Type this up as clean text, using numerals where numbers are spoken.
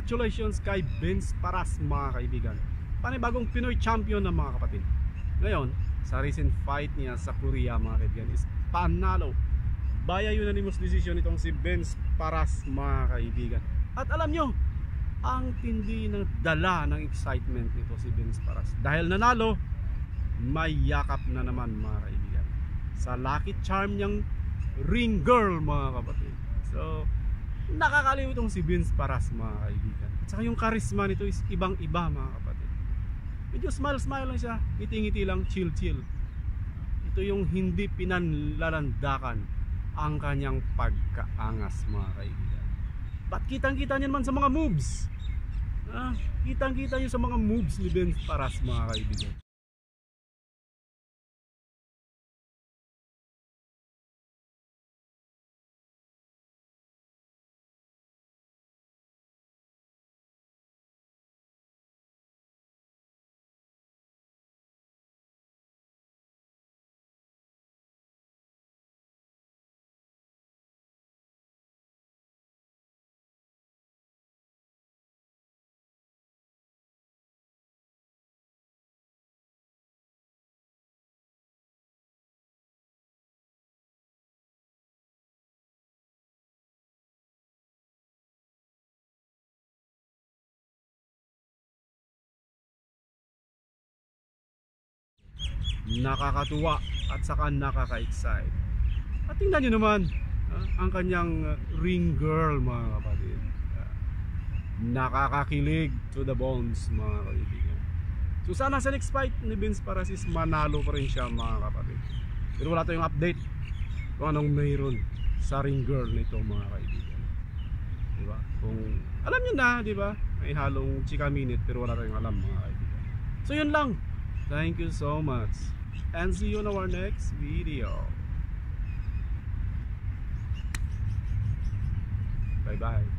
congratulations kay Vince Paras mga kaibigan. Panibagong Pinoy champion ng mga kapatid. Ngayon, sa recent fight niya sa Korea mga kaibigan is panalo via unanimous decision itong si Vince Paras mga kaibigan. At alam nyo, ang tindi ng dala ng excitement nito si Vince Paras. Dahil nanalo, may yakap na naman mga kaibigan sa lucky charm niyang ring girl mga kapatid. So, nakakaliw itong si Vince Paras mga kaibigan. At saka yung charisma nito is ibang iba mga kapatid. Medyo smile lang siya, ngiti-ngiti lang, chill. Ito yung hindi pinanlalandakan ang kanyang pagkaangas mga kaibigan. Ba't kitang-kita niyo naman sa mga moves? Kitang-kita niyo sa mga moves ni Vince Paras mga kaibigan. Nakakatuwa at saka nakaka-excite. At tingnan nyo naman ang kanyang ring girl mga kapatid. Nakakakilig to the bones mga kaibigan. So sana sa next fight ni Vince Paras is manalo pa rin siya mga kapatid. Pero wala tayong update kung anong mayroon sa ring girl nito mga kaibigan. Diba? Kung alam nyo na, diba? May halong chika minute pero wala tayong alam mga kaibigan. So yun lang. Thank you so much and see you in our next video. Bye bye.